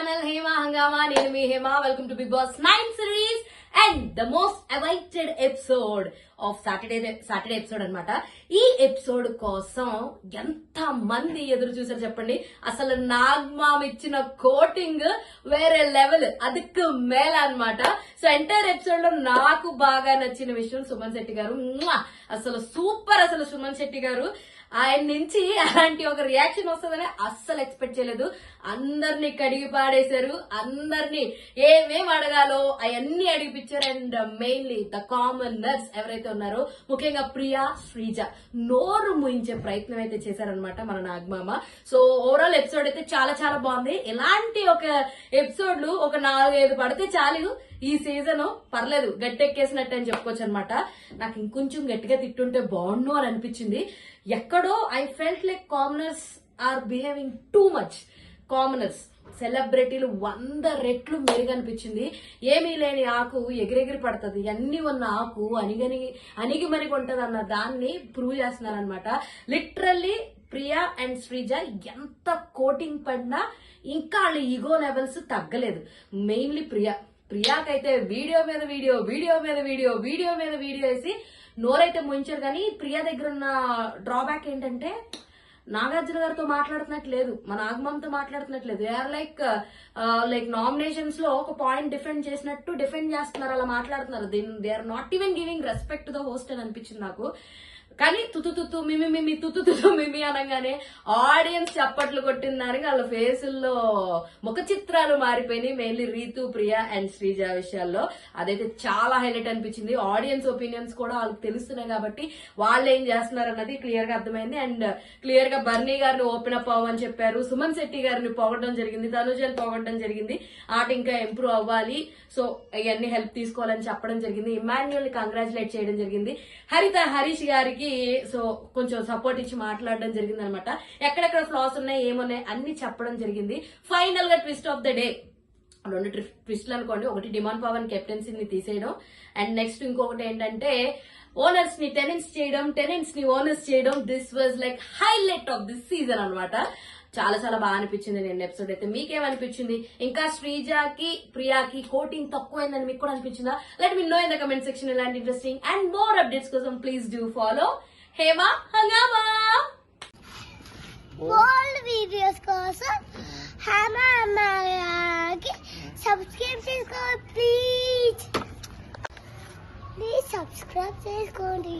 channel Hema Hangama. Nenu mee Hema. Welcome to Big Boss 9 series and the most awaited episode of Saturday episode అన్నమాట. ఈ episode కోసం ఎంత మంది ఎదురు చూసారు చెప్పండి. అసలు నాగ్మామ్ ఇచ్చిన కోటింగ్ వేరే లెవెల్, అదిక్కు మేళ అన్నమాట. సో ఎంటైర్ ఎపిసోడ్ లో నాకు బాగా నచ్చిన విషయం సుమన్ శెట్టి గారు. అసలు సూపర్. అసలు సుమన్ శెట్టి గారు ఆయన నుంచి అలాంటి ఒక రియాక్షన్ వస్తుందని అస్సలు ఎక్స్పెక్ట్ చేయలేదు. అందరినీ కడిగి పాడేశారు, అందరినీ ఏమేం అడగాలో అవన్నీ అడిగిపించారు. అండ్ మెయిన్లీ ద కామనర్స్ ఎవరైతే ఉన్నారో, ముఖ్యంగా ప్రియా, శ్రీజ నోరు ముయించే ప్రయత్నం అయితే చేశారనమాట మన నాగమామ. సో ఓవరాల్ ఎపిసోడ్ అయితే చాలా చాలా బాగుంది. ఇలాంటి ఒక ఎపిసోడ్లు ఒక 4-5 పడితే చాలు ఈ సీజన్. పర్లేదు, గట్టెక్కేసినట్టు అని చెప్పుకోవచ్చు అనమాట. నాకు ఇంకొంచెం గట్టిగా తిట్టుంటే బాగుండు అని అనిపించింది. ఎక్కడో I felt like commoners are behaving too much. Commoners సెలబ్రిటీలు 100 రెట్లు మెరుగనిపించింది. ఏమీ లేని ఆకు ఎగిరెగిరి పడుతుంది, అన్ని ఉన్న ఆకు అణిగి మరిగి ఉంటది అన్న దాన్ని ప్రూవ్ చేస్తున్నారనమాట. లిటరల్లీ ప్రియా అండ్ శ్రీజ ఎంత కోటింగ్ పడినా ఇంకా వాళ్ళ ఈగో లెవెల్స్ తగ్గలేదు. మెయిన్లీ ప్రియాకైతే వీడియో మీద వీడియో వేసి నోరైతే ముంచారు. కానీ ప్రియా దగ్గర ఉన్న డ్రాబ్యాక్ ఏంటంటే నాగార్జున గారితో మాట్లాడుతున్నట్లేదు, మన నాగమామతో మాట్లాడుతున్నట్లేదు. దే ఆర్ లైక్ నామినేషన్స్ లో ఒక పాయింట్ డిఫెండ్ చేసినట్టు డిఫెండ్ చేస్తున్నారు, అలా మాట్లాడుతున్నారు. They are not even giving respect to the host అని అనిపించింది నాకు. కానీ తుతు మిమి అనగానే ఆడియన్స్ చప్పట్లు కొట్టిందానికి వాళ్ళ ఫేసుల్లో ముఖ చిత్రాలు మారిపోయినాయి. మెయిన్లీ రీతు, ప్రియా అండ్ శ్రీజ విషయాల్లో అదైతే చాలా హైలైట్ అనిపించింది. ఆడియన్స్ ఒపీనియన్స్ కూడా వాళ్ళకి తెలుస్తున్నాయి కాబట్టి వాళ్ళు ఏం చేస్తున్నారు అన్నది క్లియర్ గా అర్థమైంది. అండ్ క్లియర్ గా బర్నీ గారిని ఓపెన్ అప్ అవ్వమని చెప్పారు, సుమన్ శెట్టి గారిని పొగడడం జరిగింది, తనుజని పొగడడం జరిగింది. ఆట ఇంకా ఇంప్రూవ్ అవ్వాలి, సో ఇవన్నీ హెల్ప్ తీసుకోవాలని చెప్పడం జరిగింది. ఇమాన్యుయల్ ని కంగ్రాచులేట్ చేయడం జరిగింది. హరీష్ గారికి సో కొంచెం సపోర్ట్ ఇచ్చి మాట్లాడడం జరిగింది అనమాట. ఎక్కడెక్కడ ఫ్లాస్ ఉన్నాయి ఏమున్నాయి అన్ని చెప్పడం జరిగింది. ఫైనల్ గా ట్విస్ట్ ఆఫ్ ద డే 2 ట్విస్ట్లు అనుకోండి. ఒకటి డిమాండ్ పవన్ కెప్టెన్సీని తీసేయడం, అండ్ నెక్స్ట్ ఇంకొకటి ఏంటంటే ఓనర్స్ ని టెనెంట్స్ చేయడం, టెనెంట్స్ ని ఓనర్స్ చేయడం. This was like highlight of this season అనమాట. చాలా చాలా బాగా అనిపించింది నేను ఎపిసోడ్ అయితే. మీకేమనిపించింది? ఇంకా శ్రీజాకి, ప్రియాకి కోటింగ్ తక్కువైందని మీకు కూడా అనిపించిందా? Let me know in the comment section. ఇలాంటి ఇంట్రెస్టింగ్ అండ్ మోర్ అప్డేట్స్ కోసం please do follow Hema Hungama. all videos కోసం హేమా హంగామాకి సబ్స్క్రైబ్ చేసుకోండి ప్లీజ్ సబ్స్క్రైబ్ చేసుకోండి.